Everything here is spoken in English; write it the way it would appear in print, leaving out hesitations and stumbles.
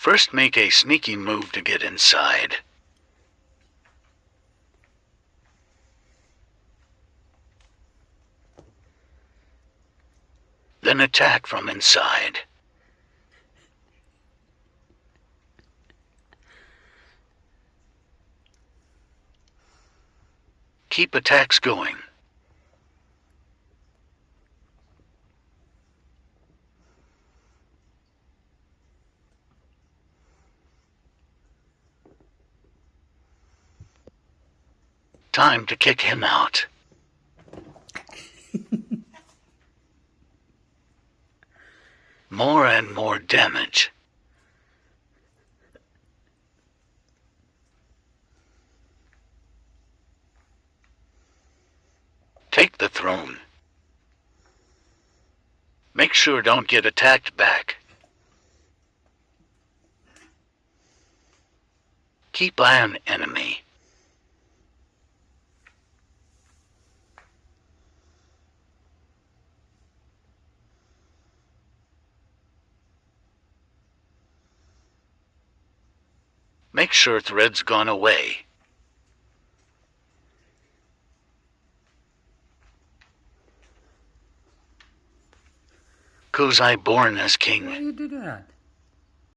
First make a sneaky move to get inside. Then attack from inside. Keep attacks going. Time to kick him out. More and more damage. Take the throne. Make sure don't get attacked back. Keep eye on enemy. Make sure thread's gone away. Kozai born as king. Why you do that?